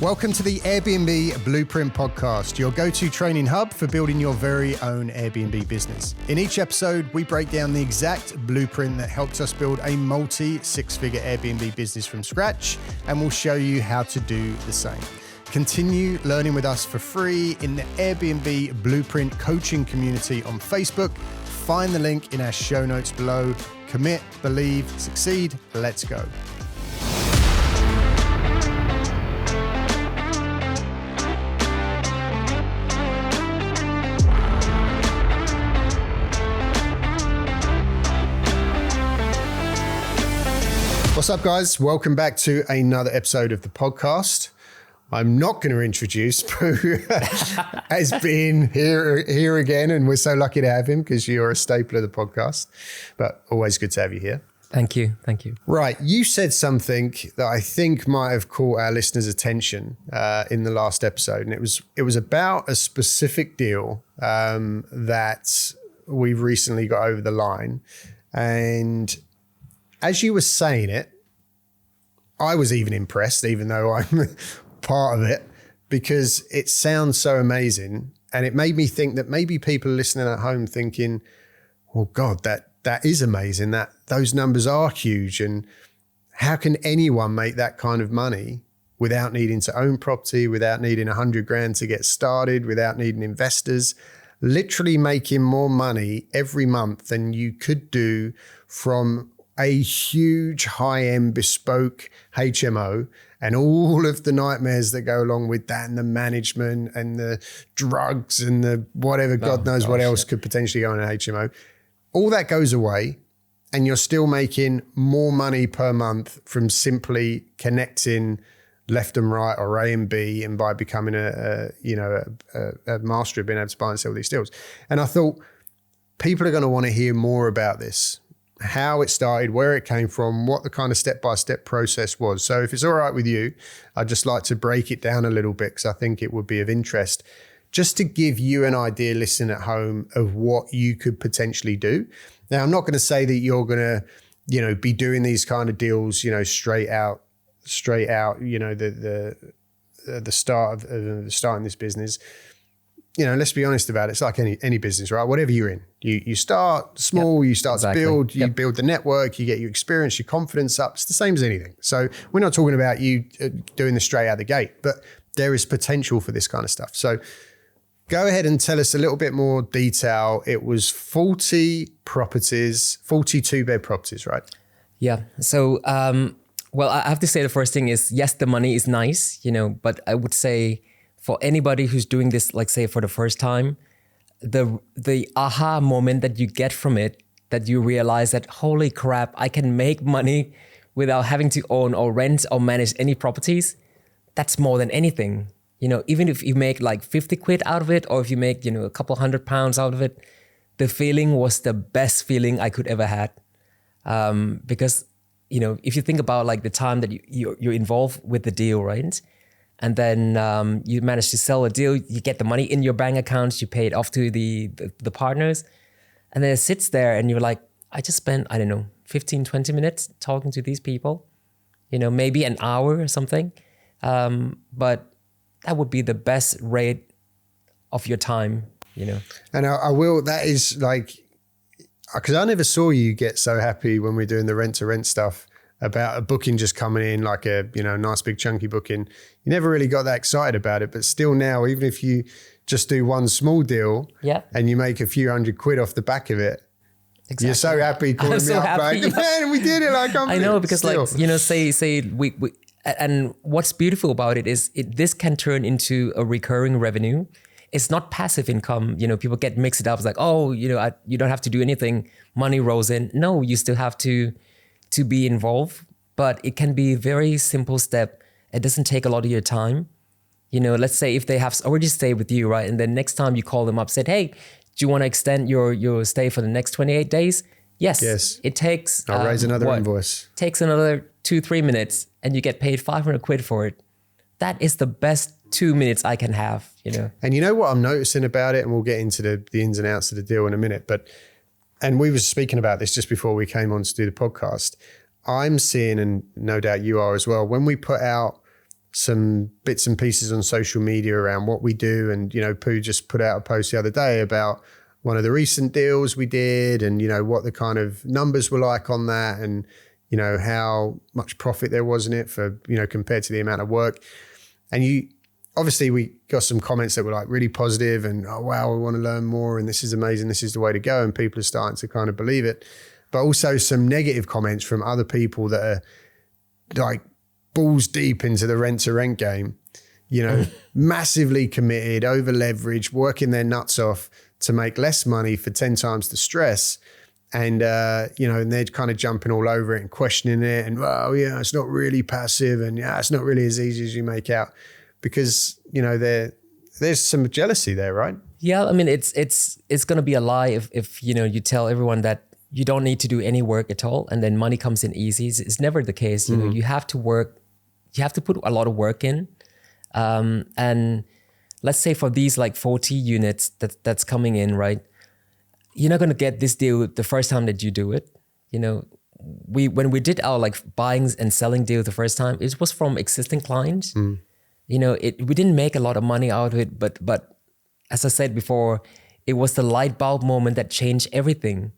Welcome to the Airbnb Blueprint Podcast, your go-to training hub for building your very own Airbnb business. In each episode, we break down the exact blueprint that helps us build a multi-six-figure Airbnb business from scratch, and we'll show you how to do the same. Continue learning with us for free in the Airbnb Blueprint coaching community on Facebook. Find the link in our show notes below. Commit, believe, succeed. Let's go. What's up, guys? Welcome back to another episode of the podcast. I'm not going to introduce Pooh as being here again, and we're so lucky to have him because you're a staple of the podcast, but always good to have you here. Thank you. Thank you. Right. You said something that I think might have caught our listeners' attention in the last episode, and it was about a specific deal that we've recently got over the line. And as you were saying it, I was even impressed, even though I'm part of it, because it sounds so amazing. And it made me think that maybe people listening at home thinking, well, God, that is amazing. That those numbers are huge. And how can anyone make that kind of money without needing to own property, without needing 100 grand to get started, without needing investors, literally making more money every month than you could do from a huge high-end bespoke HMO and all of the nightmares that go along with that, and the management and the drugs and the whatever, God knows what else could potentially go in an HMO. All that goes away, and you're still making more money per month from simply connecting left and right, or A and B, and by becoming a master of being able to buy and sell these deals. And I thought people are going to want to hear more about this. How it started, where it came from, what the kind of step-by-step process was. So if it's all right with you, I'd just like to break it down a little bit because I think it would be of interest, just to give you an idea, listening at home, of what you could potentially do. Now, I'm not going to say that you're going to, be doing these kind of deals, straight out, the start of starting this business. Let's be honest about it. It's like any business, right? Whatever you're in, you start small, you start to build, you build the network, you get your experience, your confidence up. It's the same as anything. So we're not talking about you doing this straight out the gate, but there is potential for this kind of stuff. So go ahead and tell us a little bit more detail. It was 40 properties, 42-bed properties, right? Yeah. So, well, I have to say the first thing is, yes, the money is nice, but I would say, for anybody who's doing this, like say for the first time, the aha moment that you get from it, that you realize that, holy crap, I can make money without having to own or rent or manage any properties. That's more than anything. Even if you make like 50 quid out of it, or if you make, a couple £100 out of it, the feeling was the best feeling I could ever had. Because, if you think about like the time that you're involved with the deal, right? And then you manage to sell a deal, you get the money in your bank accounts, you pay it off to the partners. And then it sits there and you're like, I just spent, 15, 20 minutes talking to these people, maybe an hour or something. But that would be the best rate of your time, And I will, that is like, because I never saw you get so happy when we're doing the rent-to-rent stuff about a booking just coming in, like a, nice big chunky booking. You never really got that excited about it, but still now, even if you just do one small deal and you make a few hundred quid off the back of it, you're so happy calling me up like, man, we did it. I know, because say we and what's beautiful about it is this can turn into a recurring revenue. It's not passive income. People get mixed up. It's like, oh, you don't have to do anything. Money rolls in. No, you still have to be involved, but it can be a very simple step. It doesn't take a lot of your time. Let's say if they have already stayed with you, right? And then next time you call them up, said, hey, do you want to extend your stay for the next 28 days? Yes. It takes... I'll raise another invoice. Takes another 2-3 minutes and you get paid 500 quid for it. That is the best 2 minutes I can have, And you know what I'm noticing about it? And we'll get into the ins and outs of the deal in a minute, and we were speaking about this just before we came on to do the podcast. I'm seeing, and no doubt you are as well, when we put out some bits and pieces on social media around what we do. And, Pooh just put out a post the other day about one of the recent deals we did and, what the kind of numbers were like on that and, how much profit there was in it for, compared to the amount of work. And obviously we got some comments that were like really positive and, oh, wow, I want to learn more and this is amazing. This is the way to go. And people are starting to kind of believe it. But also some negative comments from other people that are like balls deep into the rent to rent game, massively committed, over leveraged, working their nuts off to make less money for 10 times the stress. And, and they're kind of jumping all over it and questioning it. And, well, yeah, it's not really passive. And yeah, it's not really as easy as you make out because, there's some jealousy there, right? Yeah. I mean, it's going to be a lie if, you tell everyone that you don't need to do any work at all. And then money comes in easy. It's never the case. You have to work. You have to put a lot of work in. And let's say for these like 40 units that's coming in, right? You're not going to get this deal the first time that you do it. When we did our like buying and selling deal the first time, it was from existing clients. We didn't make a lot of money out of it, but as I said before, it was the light bulb moment that changed everything.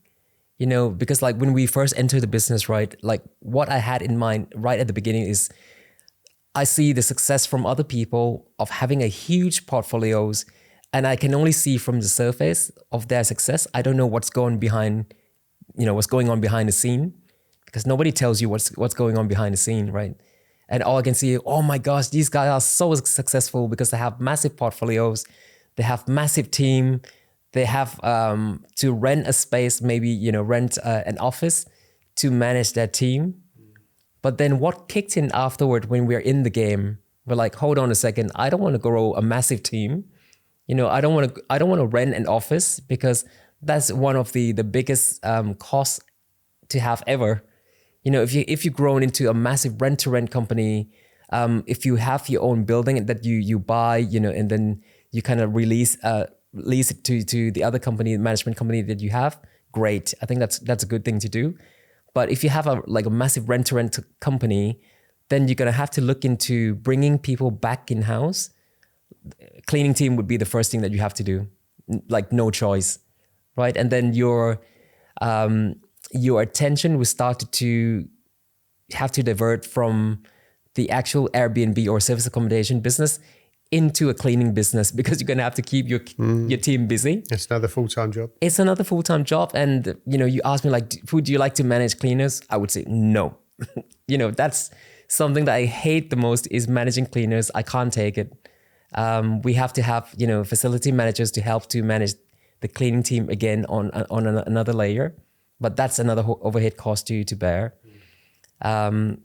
Because like when we first entered the business, right? Like what I had in mind right at the beginning is I see the success from other people of having a huge portfolios, and I can only see from the surface of their success. I don't know what's going on behind the scene, because nobody tells you what's going on behind the scene, right? And all I can see, oh my gosh, these guys are so successful because they have massive portfolios, they have massive team. They have to rent a space, maybe, rent an office to manage their team. But then what kicked in afterward when we're in the game, we're like, hold on a second. I don't want to grow a massive team. I don't want to rent an office because that's one of the biggest costs to have ever. If you've grown into a massive rent-to-rent company, if you have your own building that you buy, and then you kind of lease it to the other company, management company that you have, great. I think that's a good thing to do. But if you have a massive rent-to-rent company, then you're gonna have to look into bringing people back in-house. Cleaning team would be the first thing that you have to do, like no choice, right? And then your attention will start to have to divert from the actual Airbnb or service accommodation business into a cleaning business, because you're going to have to keep your team busy. It's another full-time job. It's another full-time job. And, you ask me like, would you like to manage cleaners? I would say no. That's something that I hate the most is managing cleaners. I can't take it. We have to have, facility managers to help to manage the cleaning team again on another layer. But that's another overhead cost to bear. And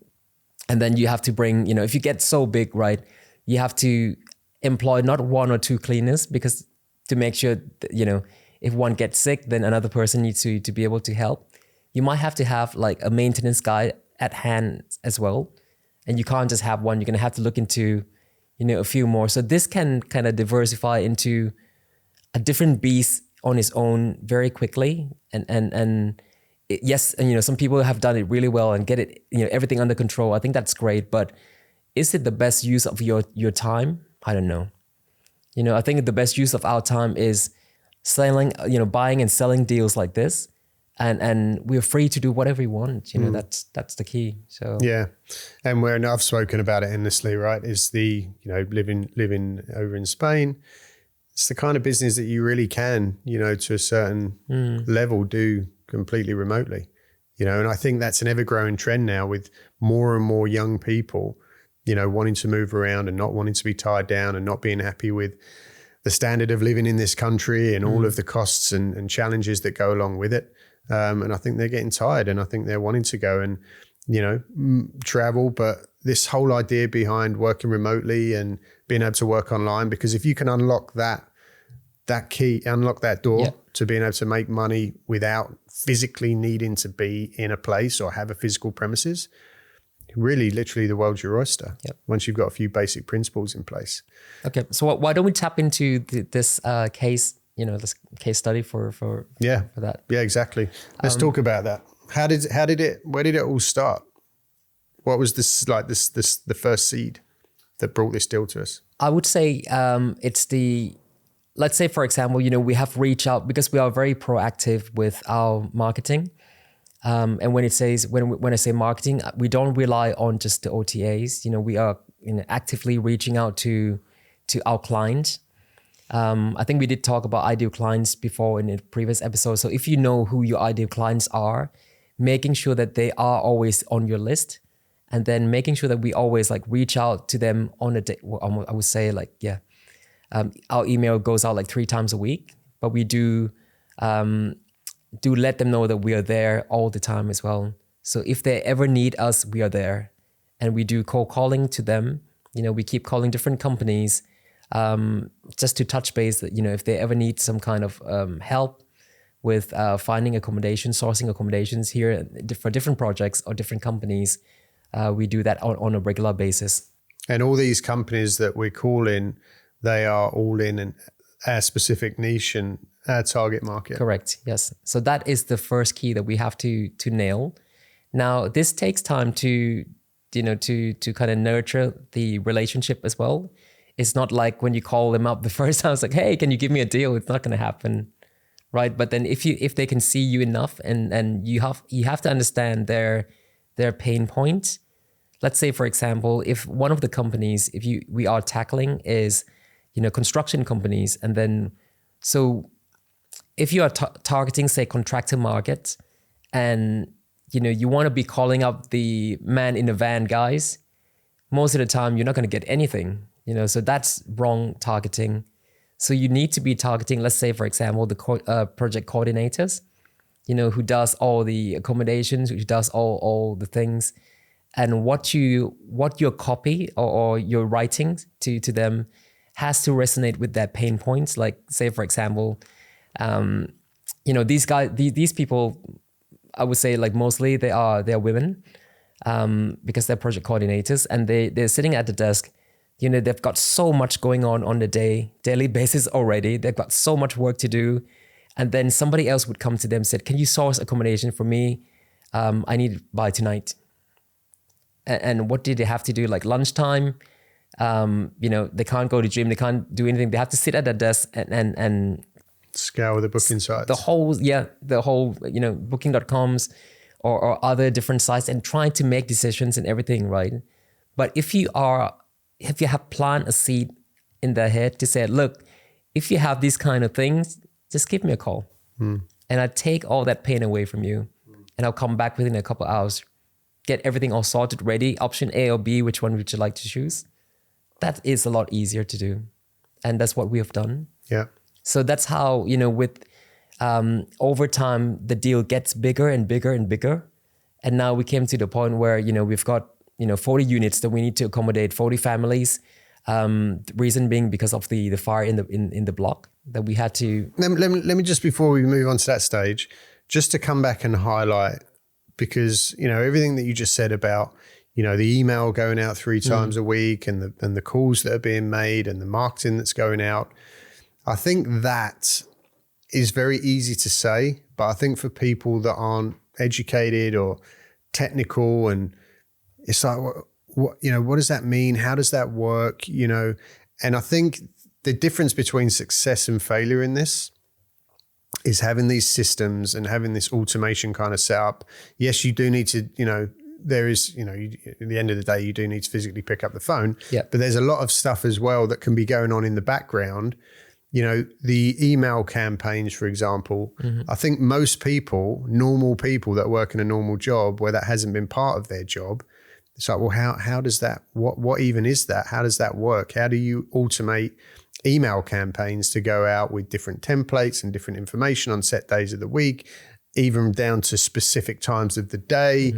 then you have to bring, if you get so big, right, you have to employ not one or two cleaners, because to make sure that, if one gets sick, then another person needs to be able to help. You might have to have like a maintenance guy at hand as well. And you can't just have one. You're going to have to look into, a few more. So this can kind of diversify into a different beast on its own very quickly. Yes, some people have done it really well and get it, everything under control. I think that's great. But is it the best use of your time? I don't know. I think the best use of our time is selling, buying and selling deals like this. And we're free to do whatever we want. That's the key. So yeah, and I've spoken about it endlessly, right? Is the living over in Spain. It's the kind of business that you really can, to a certain level do completely remotely, and I think that's an ever growing trend now with more and more young people, wanting to move around and not wanting to be tied down and not being happy with the standard of living in this country and all of the costs and challenges that go along with it. And I think they're getting tired, and I think they're wanting to go and, travel. But this whole idea behind working remotely and being able to work online, because if you can unlock that key, unlock that door to being able to make money without physically needing to be in a place or have a physical premises, really, literally the world's your oyster. Yep. Once you've got a few basic principles in place. Okay. So why don't we tap into this case, this case study for that? Yeah, exactly. Let's talk about that. Where did it all start? What was the first seed? that brought this deal to us? I would say let's say, for example, we have reached out because we are very proactive with our marketing. And when I say marketing, we don't rely on just the OTAs. We are actively reaching out to our clients. I think we did talk about ideal clients before in a previous episode. So if you know who your ideal clients are, making sure that they are always on your list, and then making sure that we always reach out to them on a day. I would say our email goes out 3 times a week, but we do let them know that we are there all the time as well. So if they ever need us, we are there, and we do cold calling to them. We keep calling different companies just to touch base that, if they ever need some kind of help with finding accommodation, sourcing accommodations here for different projects or different companies. We do that on a regular basis. And all these companies that we're calling, they are all in a specific niche and a target market. Correct. Yes. So that is the first key that we have to nail. Now, this takes time to kind of nurture the relationship as well. It's not like when you call them up the first time, it's like, hey, can you give me a deal? It's not going to happen, right? But then if they can see you enough, and you have to understand their pain point. Let's say, for example, if one of the companies we are tackling is construction companies, and then so if you are targeting, say, contractor market, and you want to be calling up the man in the van guys, most of the time you're not going to get anything. So that's wrong targeting. So you need to be targeting, let's say, for example, the project coordinators, who does all the accommodations, who does all the things, and what your copy or your writing to them has to resonate with their pain points. Like, say, for example, these guys, these people, I would say mostly they are women, because they're project coordinators, and they're sitting at the desk. They've got so much going on the daily basis already. They've got so much work to do. And then somebody else would come to them and said, can you source accommodation for me? I need it by tonight. And what did they have to do? Lunchtime, they can't go to the gym. They can't do anything. They have to sit at their desk and scour the booking sites. The whole booking.coms or other different sites, and trying to make decisions and everything, right? But if you have planted a seed in their head to say, look, if you have these kind of things, just give me a call. And I take all that pain away from you. And I'll come back within a couple of hours, get everything all sorted, ready. Option A or B, which one would you like to choose? That is a lot easier to do. And that's what we have done. Yeah. So that's how, with over time, the deal gets bigger and bigger and bigger. And now we came to the point where, we've got 40 units that we need to accommodate 40 families. The reason being because of the fire in the block that we had to. Let me just, before we move on to that stage, just to come back and highlight, because everything that you just said about the email going out 3 times a week, and the calls that are being made, and the marketing that's going out. I think that is very easy to say, but I think for people that aren't educated or technical, and it's like, what does that mean? How does that work? And I think the difference between success and failure in this is having these systems and having this automation kind of set up. Yes, you do need to, there is, at the end of the day, you do need to physically pick up the phone. Yeah. But there's a lot of stuff as well that can be going on in the background. The email campaigns, for example, I think most people, normal people that work in a normal job where that hasn't been part of their job, it's like, well, how does that, what even is that? How does that work? How do you automate email campaigns to go out with different templates and different information on set days of the week, even down to specific times of the day,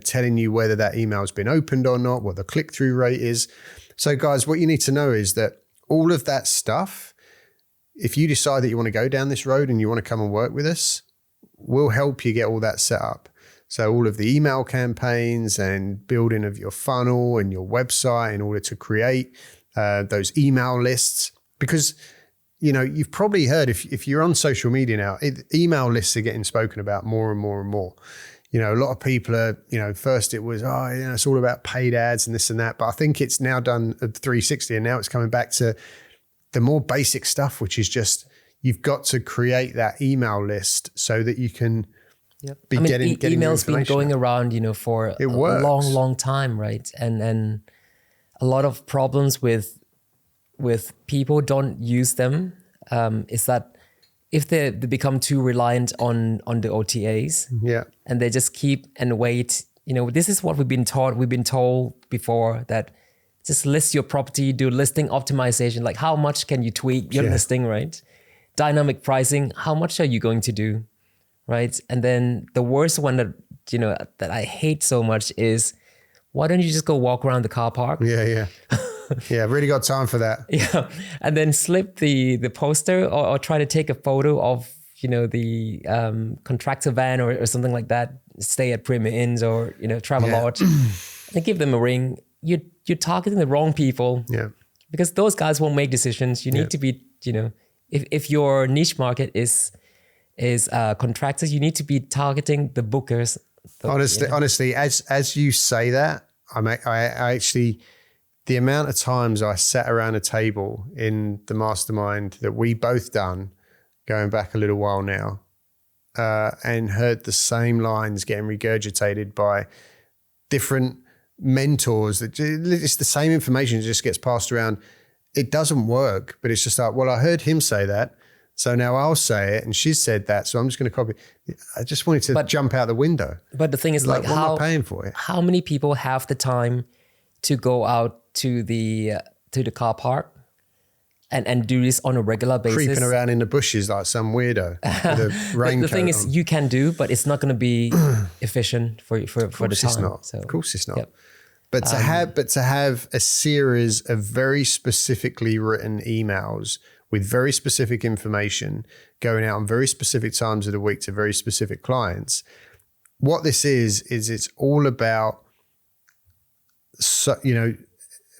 telling you whether that email has been opened or not, what the click-through rate is. So guys, what you need to know is that all of that stuff, if you decide that you want to go down this road and you want to come and work with us, we'll help you get all that set up. So all of the email campaigns and building of your funnel and your website in order to create those email lists, because you've probably heard, if you're on social media now, email lists are getting spoken about more and more and more. a lot of people are, first it was, it's all about paid ads and this and that. But I think it's now done a 360, and now it's coming back to the more basic stuff, which is just, you've got to create that email list so that you can be getting emails been going around, for a long time, right? And a lot of problems with people don't use them is that if they become too reliant on the OTAs, and they just keep and wait, this is what we've been taught. We've been told before that just list your property, do listing optimization. Like, how much can you tweak your listing, right? Dynamic pricing, how much are you going to do, right? And then the worst one that, that I hate so much is, why don't you just go walk around the car park? Yeah, really got time for that. Yeah, and then slip the poster or try to take a photo of, the contractor van or something like that, stay at Premier Inns or, Travelodge, and give them a ring. You're targeting the wrong people. Yeah. Because those guys won't make decisions. You need to be, if your niche market is contractors, you need to be targeting the bookers. Honestly, as you say that, I actually, the amount of times I sat around a table in the mastermind that we both done, going back a little while now, and heard the same lines getting regurgitated by different mentors, that it's the same information, it just gets passed around. It doesn't work, but it's just like, well, I heard him say that, so now I'll say it, and she said that, so I'm just going to copy. I just wanted to jump out the window. But the thing is, like what am I paying for it? How many people have the time to go out to the car park and do this on a regular basis? Creeping around in the bushes like some weirdo with a raincoat. The thing is, you can do, but it's not going to be efficient for the time. It's not. So, of course it's not. Yep. But to have a series of very specifically written emails with very specific information going out on very specific times of the week to very specific clients, what this is it's all about,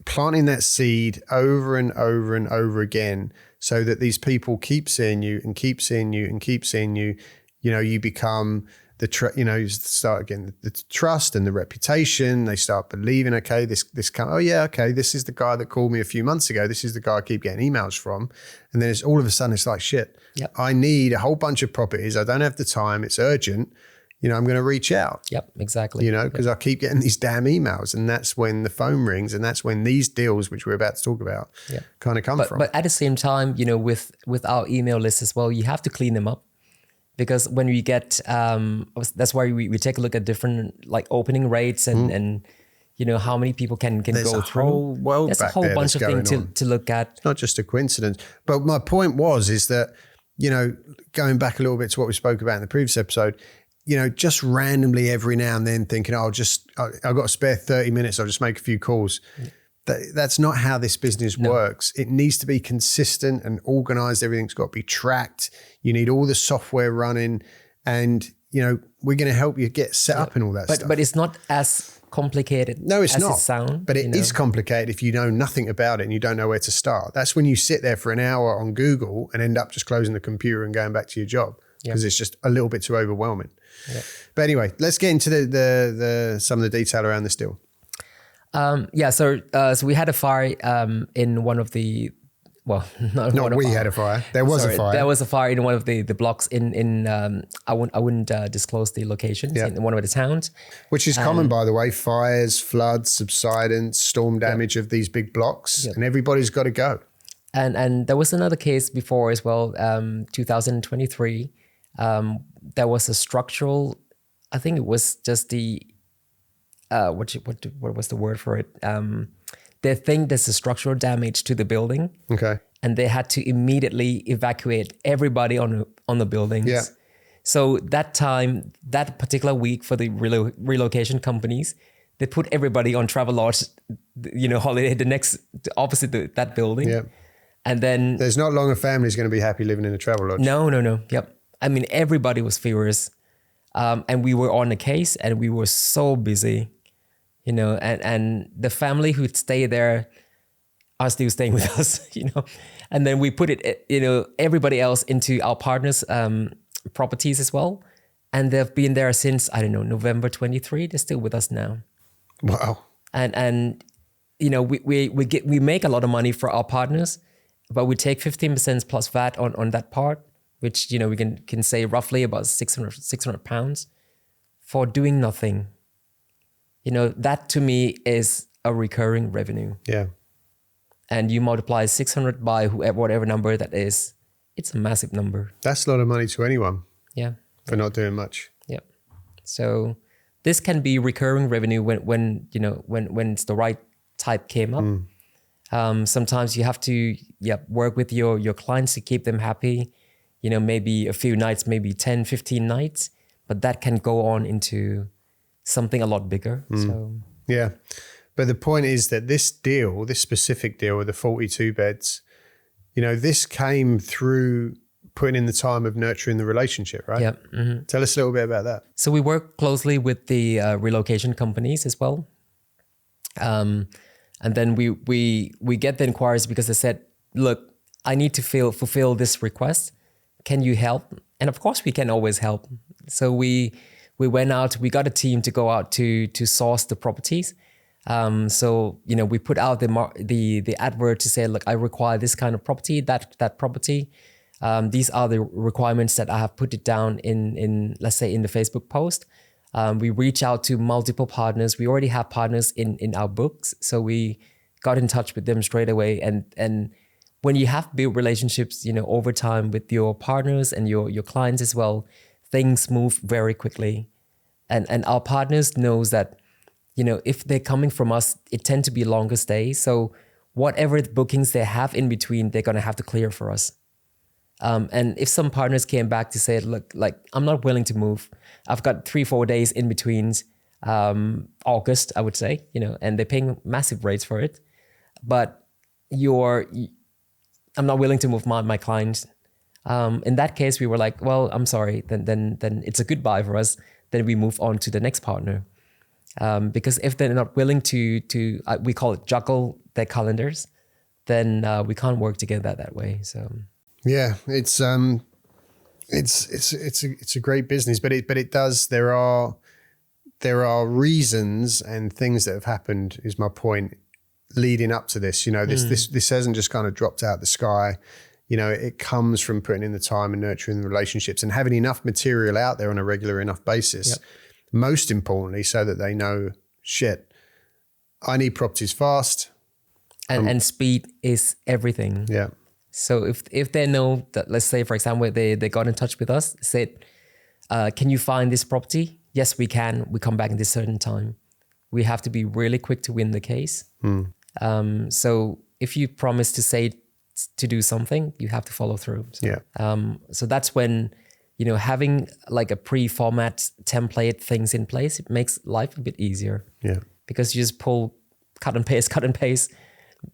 planting that seed over and over and over again, so that these people keep seeing you and keep seeing you and keep seeing you. You become you start again the trust and the reputation. They start believing, okay, this this is the guy that called me a few months ago. This is the guy I keep getting emails from. And then it's all of a sudden it's like, shit, I need a whole bunch of properties. I don't have the time. It's urgent. I'm going to reach out. Yep, exactly. Because I keep getting these damn emails, and that's when the phone rings, and that's when these deals, which we're about to talk about, kind of come from. But at the same time, with our email list as well, you have to clean them up, because when we get, that's why we take a look at different like opening rates and how many people can go through. There's a whole bunch of things to look at. It's not just a coincidence. But my point is that, going back a little bit to what we spoke about in the previous episode, just randomly every now and then thinking, I've got a spare 30 minutes, I'll just make a few calls. That's not how this business works. It needs to be consistent and organized. Everything's got to be tracked. You need all the software running, and, we're going to help you get set up and all that stuff. But it's not as complicated as it sounds. But it is complicated if you know nothing about it and you don't know where to start. That's when you sit there for an hour on Google and end up just closing the computer and going back to your job, because it's just a little bit too overwhelming. Yeah. But anyway, let's get into the some of the detail around this deal. So we had a fire in one of the, had a fire. There was a fire. There was a fire in one of the blocks in I wouldn't disclose the locations, in one of the towns. Which is common, by the way: fires, floods, subsidence, storm damage of these big blocks, and everybody's got to go. And there was another case before as well, 2023. There was a structural, I think it was just the, what was the word for it? They think there's a structural damage to the building. Okay. And they had to immediately evacuate everybody on the buildings. Yeah. So that particular week for the relocation companies, they put everybody on Travelodge, holiday opposite that building. Yeah. And then there's not long a family's going to be happy living in a Travelodge. No. Yep. I mean, everybody was furious. And we were on a case, and we were so busy, and the family who'd stay there are still staying with us, and then we put it, everybody else into our partners' properties as well. And they've been there since, I don't know, November 23. They're still with us now. Wow. And you know, we make a lot of money for our partners, but we take 15% plus VAT on that part, which, you know, we can say roughly about 600 pounds for doing nothing. You know, that to me is a recurring revenue. Yeah. And you multiply 600 by whatever number that is, it's a massive number. That's a lot of money to anyone. Yeah. For not doing much. Yeah. So this can be recurring revenue when it's the right type came up. Sometimes you have to work with your clients to keep them happy. You know, maybe a few nights, maybe 10, 15 nights, but that can go on into something a lot bigger. So yeah. But the point is that this specific deal with the 42 beds, you know, this came through putting in the time of nurturing the relationship, right? Yeah. Mm-hmm. Tell us a little bit about that. So we work closely with the relocation companies as well. And then we get the inquiries because they said, look, I need to fulfill this request. Can you help? And of course we can always help. So we went out, we got a team to go out to source the properties. So, you know, we put out the advert to say, look, I require this kind of property, that property. These are the requirements that I have put it down in let's say in the Facebook post. We reach out to multiple partners. We already have partners in our books. So we got in touch with them straight away. And when you have built relationships, you know, over time with your partners and your clients as well, things move very quickly. And our partners knows that, you know, if they're coming from us, it tend to be longer stays. So whatever the bookings they have in between, they're going to have to clear for us. And if some partners came back to say, look, like, I'm not willing to move. I've got 3-4 days in betweens, August, I would say, you know, and they're paying massive rates for it. But I'm not willing to move my clients. In that case, we were like, well, I'm sorry, then it's a goodbye for us. Then we move on to the next partner. Because if they're not willing to we call it juggle their calendars, then we can't work together that way. So yeah, it's a great business, but it does. There are reasons and things that have happened. Is my point leading up to this? You know, this hasn't just kind of dropped out the sky. You know, it comes from putting in the time and nurturing the relationships and having enough material out there on a regular enough basis. Yep. Most importantly, so that they know, shit, I need properties fast. And speed is everything. Yeah. So if they know that, let's say, for example, they got in touch with us, said, can you find this property? Yes, we can. We come back in this certain time. We have to be really quick to win the case. So if you promise to do something, you have to follow through. So, yeah. So that's when, you know, having like a pre-format template things in place, it makes life a bit easier. Yeah. Because you just cut and paste,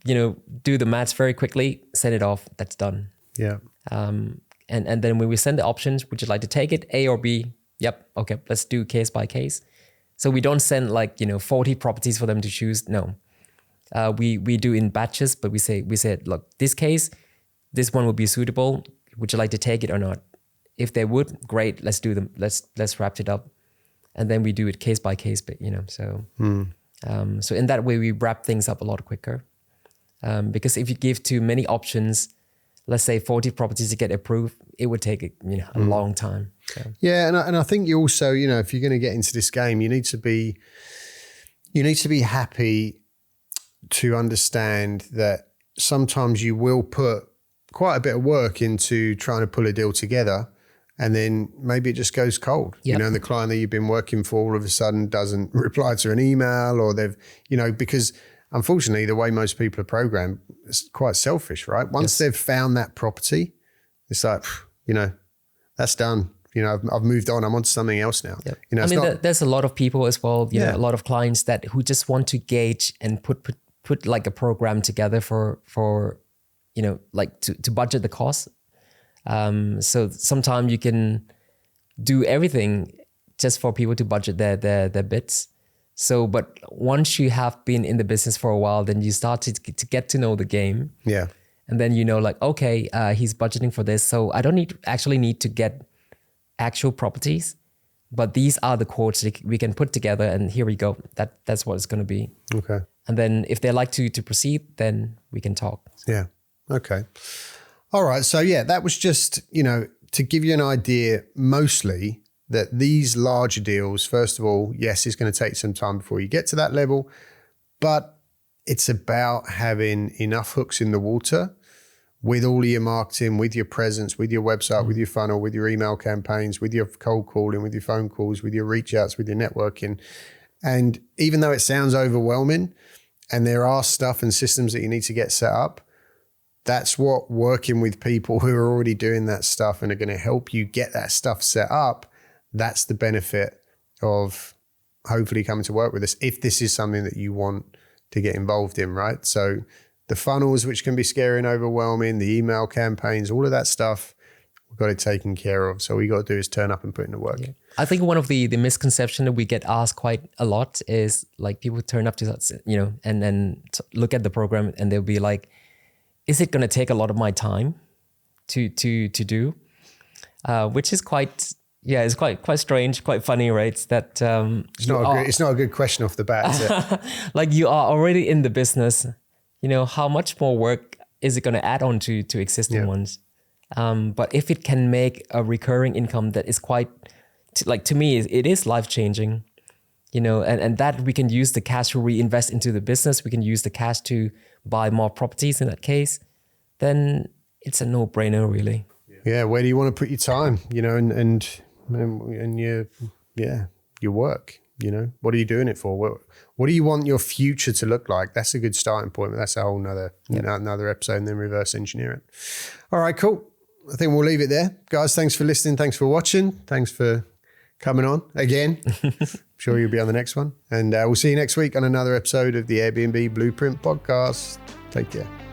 you know, do the maths very quickly, send it off, that's done. Yeah. And then when we send the options, would you like to take it, A or B? Yep. Okay, let's do case by case. So we don't send 40 properties for them to choose. No. We do in batches, but we said, look, this case, this one would be suitable. Would you like to take it or not? If they would, great. Let's do them. Let's wrap it up, and then we do it case by case. But so so in that way we wrap things up a lot quicker. Because if you give too many options, let's say 40 properties to get approved, it would take a long time. So. Yeah, and I think you also, if you're going to get into this game, you need to be happy to understand that sometimes you will put quite a bit of work into trying to pull a deal together, and then maybe it just goes cold. Yep. The client that you've been working for all of a sudden doesn't reply to an email, or they've, because unfortunately the way most people are programmed is quite selfish, right? Once they've found that property, it's like, that's done. I've moved on. I'm on to something else now. Yep. There's a lot of people as well, a lot of clients who just want to gauge and put like a program together for to budget the cost. So sometimes you can do everything just for people to budget their bits. So, but once you have been in the business for a while, then you start to get to know the game. Yeah. And then okay, he's budgeting for this, so I don't need to get actual properties. but these are the quotes that we can put together, and here we go. That's what it's going to be. Okay. And then if they like to proceed, then we can talk. Yeah. Okay. All right. So yeah, that was just, to give you an idea, mostly that these larger deals, first of all, yes, it's going to take some time before you get to that level, but it's about having enough hooks in the water with all of your marketing, with your presence, with your website, with your funnel, with your email campaigns, with your cold calling, with your phone calls, with your reach outs, with your networking. And even though it sounds overwhelming and there are stuff and systems that you need to get set up, that's what working with people who are already doing that stuff and are going to help you get that stuff set up, that's the benefit of hopefully coming to work with us if this is something that you want to get involved in, right? So the funnels, which can be scary and overwhelming, the email campaigns, all of that stuff, we've got it taken care of. So all you got to do is turn up and put in the work. Yeah. I think one of the misconception that we get asked quite a lot is like people turn up to that, and then look at the program and they'll be like, is it going to take a lot of my time to do? Which is quite, it's quite strange, quite funny, right? That it's not a good question off the bat, is it? Like you are already in the business, how much more work is it going to add on to existing ones? But if it can make a recurring income that is quite, to me, it is life-changing, and that we can use the cash to reinvest into the business. We can use the cash to buy more properties in that case, then it's a no-brainer, really. Yeah, where do you want to put your time, and your work, what are you doing it for? What do you want your future to look like? That's a good starting point, but that's a whole nother, another episode, and then reverse engineer it. All right, cool. I think we'll leave it there. Guys, thanks for listening. Thanks for watching. Thanks for coming on again. I'm sure you'll be on the next one. And we'll see you next week on another episode of the Airbnb Blueprint podcast. Take care.